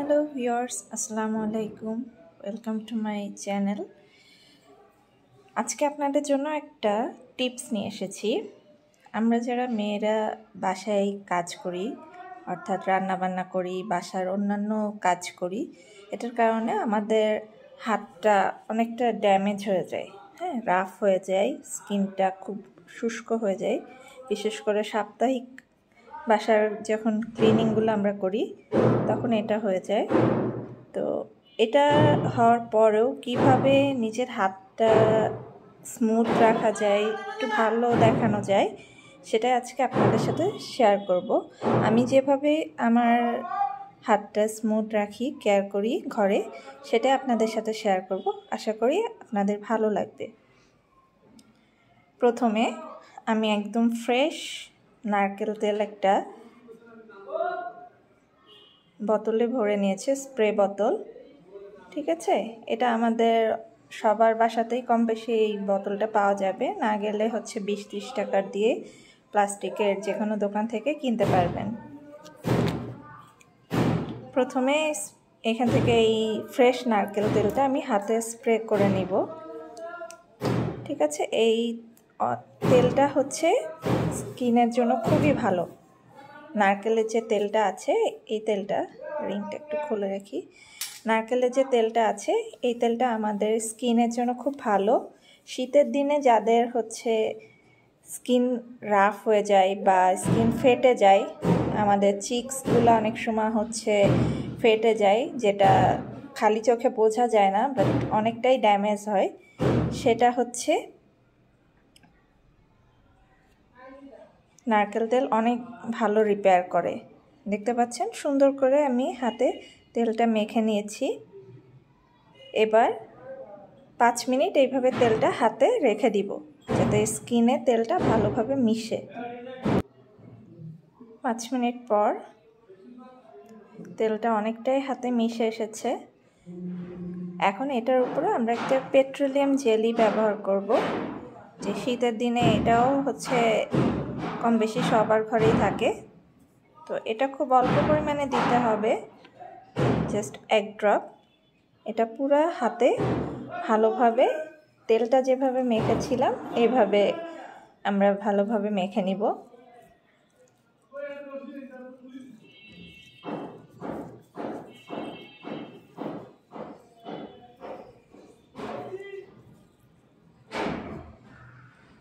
Hello viewers, আসসালামু আলাইকুম। Welcome to my channel. আজকে আপনাদের জন্য একটা টিপস নিয়ে এসেছি। আমরা যারা মেয়েরা বাসায় কাজ করি, অর্থাৎ রান্নাবান্না করি, বাসার অন্যান্য কাজ করি, এটার কারণে আমাদের হাতটা অনেকটা ড্যামেজ হয়ে যায়, রাফ হয়ে যায়, স্কিনটা খুব শুষ্ক হয়ে যায়। বিশেষ করে সাপ্তাহিক বাসার যখন ক্লিনিংগুলো আমরা করি তখন এটা হয়ে যায়। তো এটা হওয়ার পরেও কিভাবে নিজের হাতটা স্মুথ রাখা যায়, একটু ভালো দেখানো যায়, সেটা আজকে আপনাদের সাথে শেয়ার করব। আমি যেভাবে আমার হাতটা স্মুথ রাখি, কেয়ার করি ঘরে, সেটা আপনাদের সাথে শেয়ার করব। আশা করি আপনাদের ভালো লাগবে। প্রথমে আমি একদম ফ্রেশ নারকেল তেল একটা বোতলে ভরে নিয়েছি, স্প্রে বোতল। ঠিক আছে, এটা আমাদের সবার বাসাতেই কম বেশি এই বোতলটা পাওয়া যাবে, না গেলে 20-30 টাকার দিয়ে প্লাস্টিকের যে কোনো দোকান থেকে কিনতে পারবেন। প্রথমে এখান থেকে এই ফ্রেশ নারকেল তেলটা আমি হাতে স্প্রে করে নিব। ঠিক আছে, এই তেলটা স্কিনের জন্য খুবই ভালো। নারকেলের যে তেলটা আছে, এই তেলটা, রিংটা একটু খুলে রাখি, নারকেলের যে তেলটা আছে এই তেলটা আমাদের স্কিনের জন্য খুব ভালো। শীতের দিনে যাদের স্কিন রাফ হয়ে যায় বা স্কিন ফেটে যায়, আমাদের চিক্সগুলো অনেক সময় ফেটে যায়, যেটা খালি চোখে বোঝা যায় না, বাট অনেকটাই ড্যামেজ হয়, সেটা নারকেল তেল অনেক ভালো রিপেয়ার করে। দেখতে পাচ্ছেন, সুন্দর করে আমি হাতে তেলটা মেখে নিয়েছি। এবার 5 মিনিট এইভাবে তেলটা হাতে রেখে দিব, যাতে স্কিনে তেলটা ভালোভাবে মিশে। 5 মিনিট পর তেলটা অনেকটাই হাতে মিশে এসেছে। এখন এটার উপরে আমরা একটা পেট্রোলিয়াম জেলি ব্যবহার করব, যে শীতের দিনে এটাও কম বেশি সবার ঘরেই থাকে। তো এটা খুব অল্প পরিমাণে দিতে হবে, জাস্ট 1 ড্রপ। এটা পুরো হাতে ভালোভাবে তেলটা যেভাবে মেখেছিলাম এইভাবে আমরা ভালোভাবে মেখে নিব।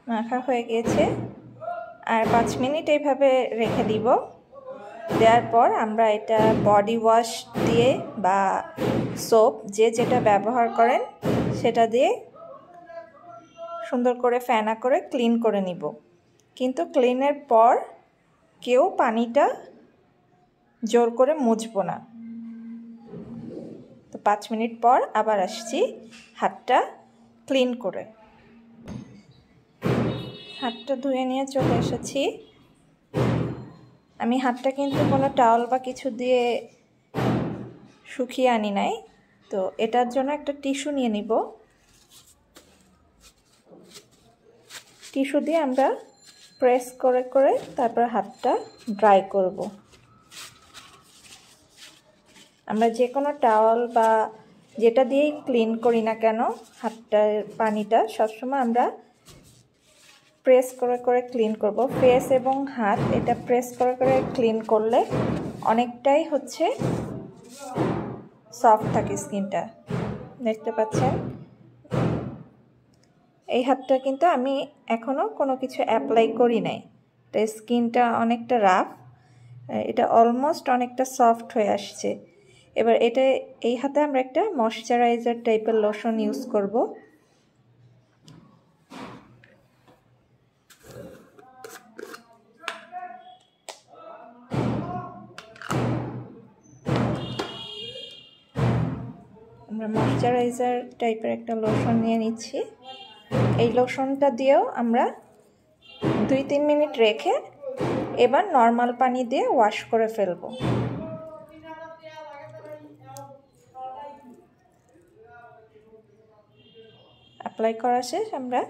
মাখা হয়ে গিয়েছে, আর 5 মিনিট এইভাবে রেখে দিব। দেওয়ার পর আমরা এটা বডি ওয়াশ দিয়ে বা সোপ, যে যেটা ব্যবহার করেন সেটা দিয়ে সুন্দর করে ফেনা করে ক্লিন করে নিব। কিন্তু ক্লিনের পর কেউ পানিটা জোর করে মুছবো না। তো 5 মিনিট পর আবার আসছি হাতটা ক্লিন করে। হাতটা ধুয়ে নিয়ে চলে এসেছি। আমি হাতটা কিন্তু কোনো টাওয়াল বা কিছু দিয়ে শুকিয়ে আনি নাই। তো এটার জন্য একটা টিস্যু নিয়ে নিব। টিস্যু দিয়ে আমরা প্রেস করে করে তারপর হাতটা ড্রাই করব। আমরা যে কোনো টাওয়াল বা যেটা দিয়েই ক্লিন করি না কেন, হাতটার পানিটা সবসময় আমরা প্রেস করে করে ক্লিন করব। ফেস এবং হাত এটা প্রেস করে করে ক্লিন করলে অনেকটাই সফট থাকে স্কিনটা। দেখতে পাচ্ছেন, এই হাতটা কিন্তু আমি এখনও কোনো কিছু অ্যাপ্লাই করি নাই। তাই স্কিনটা অনেকটা রাফ, এটা অলমোস্ট অনেকটা সফট হয়ে আসছে। এবার এই হাতে আমরা একটা ময়শ্চারাইজার টাইপের লোশন ইউজ করব। আমরা ময়শ্চারাইজার টাইপের একটা লোশন নিয়ে নিচ্ছি। এই লোশনটা দিয়েও আমরা 2-3 মিনিট রেখে এবার নর্মাল পানি দিয়ে ওয়াশ করে ফেলবো। অ্যাপ্লাই করা শেষ, আমরা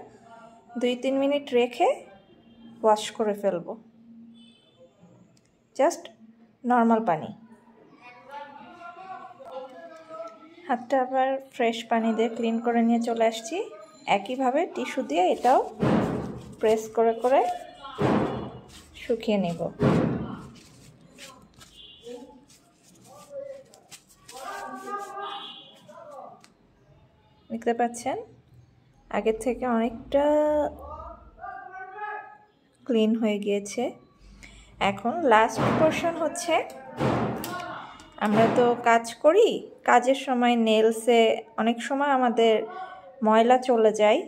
2-3 মিনিট রেখে ওয়াশ করে ফেলবো, জাস্ট নর্মাল পানি। হাতটা আবার ফ্রেশ পানি দিয়ে ক্লিন করে নিয়ে চলে আসছি। একইভাবে টিস্যু দিয়ে এটাও প্রেস করে করে শুকিয়ে নেব। দেখতে পাচ্ছেন আগের থেকে অনেকটা ক্লিন হয়ে গিয়েছে। এখন লাস্ট পোরশন হচ্ছে, আমরা তো কাজ করি, কাজের সময় নেলসে অনেক সময় আমাদের ময়লা চলে যায়,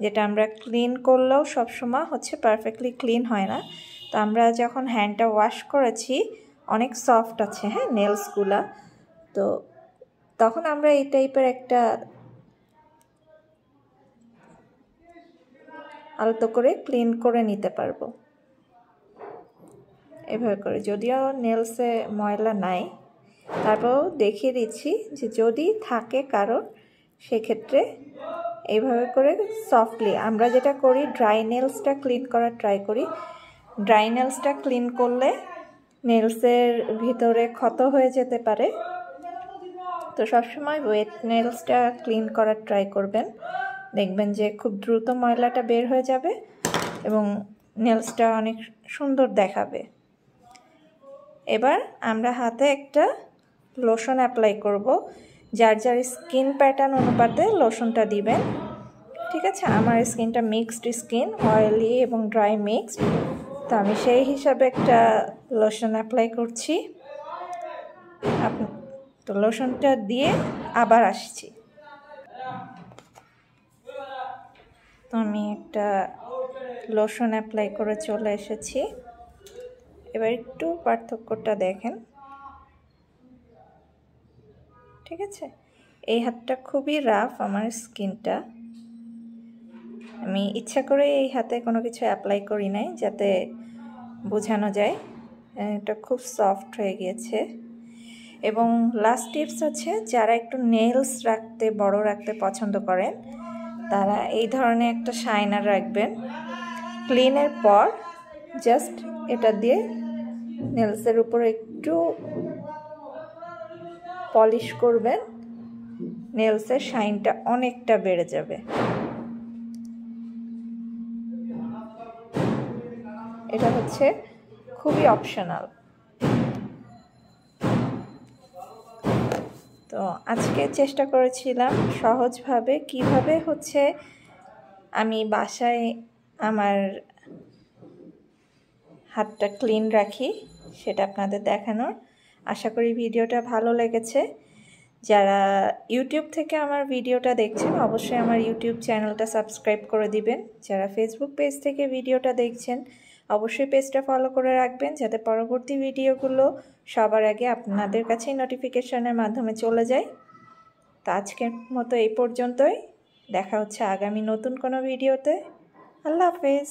যেটা আমরা ক্লিন করলেও সব সময় হচ্ছে পারফেক্টলি ক্লিন হয় না। তো আমরা যখন হ্যান্ডটা ওয়াশ করেছি অনেক সফট আছে হ্যাঁ নেলসগুলা, তো তখন আমরা এই টাইপের একটা আলতো করে ক্লিন করে নিতে পারবো এভাবে করে। যদিও নেলসে ময়লা নাই, তারপর দেখিয়ে দিচ্ছি যে যদি থাকে কারো, সেক্ষেত্রে এইভাবে করে সফটলি আমরা যেটা করি ড্রাই নেলসটা ক্লিন করার ট্রাই করি। ড্রাই নেলসটা ক্লিন করলে নেলসের ভিতরে ক্ষত হয়ে যেতে পারে, তো সবসময় ওয়েট নেলসটা ক্লিন করার ট্রাই করবেন। দেখবেন যে খুব দ্রুত ময়লাটা বের হয়ে যাবে এবং নেলসটা অনেক সুন্দর দেখাবে। এবার আমরা হাতে একটা লোশন অ্যাপ্লাই করব। যার যার স্কিন প্যাটার্ন অনুপাতে লোশনটা দিবেন, ঠিক আছে? আমার স্কিনটা মিক্সড স্কিন, অয়েলি এবং ড্রাই মিক্সড, তো আমি সেই হিসাবে একটা লোশন অ্যাপ্লাই করছি। তো লোশনটা দিয়ে আবার আসছি। তো আমি একটা লোশন অ্যাপ্লাই করে চলে এসেছি। এবার একটু পার্থক্যটা দেখেন, ঠিক আছে? এই হাতটা খুবই রাফ আমার স্কিনটা, আমি ইচ্ছা করে এই হাতে কোনো কিছু অ্যাপ্লাই করি নাই যাতে বোঝানো যায়। এটা খুব সফট হয়ে গিয়েছে। এবং লাস্ট টিপস হচ্ছে, যারা একটু নেলস রাখতে বড় রাখতে পছন্দ করেন তারা এই ধরনের একটা শাইনার রাখবেন। ক্লিনের পর জাস্ট এটা দিয়ে নেলসের উপরে একটু পলিশ করবেন, নেলসের শাইনটা অনেকটা বেড়ে যাবে। এটা হচ্ছে খুবই অপশনাল। তো আজকে চেষ্টা করেছিলাম সহজভাবে কিভাবে হচ্ছে আমি বাসায় আমার হাতটা ক্লিন রাখি সেটা আপনাদের দেখানোর। আশা করি ভিডিওটা ভালো লেগেছে। যারা ইউটিউব থেকে আমার ভিডিওটা দেখছেন অবশ্যই আমার ইউটিউব চ্যানেলটা সাবস্ক্রাইব করে দিবেন। যারা ফেসবুক পেজ থেকে ভিডিওটা দেখছেন অবশ্যই পেজটা ফলো করে রাখবেন, যাতে পরবর্তী ভিডিওগুলো সবার আগে আপনাদের কাছেই নোটিফিকেশনের মাধ্যমে চলে যায়। তো আজকের মতো এই পর্যন্তই, দেখা হচ্ছে আগামী নতুন কোনো ভিডিওতে। আল্লাহ হাফেজ।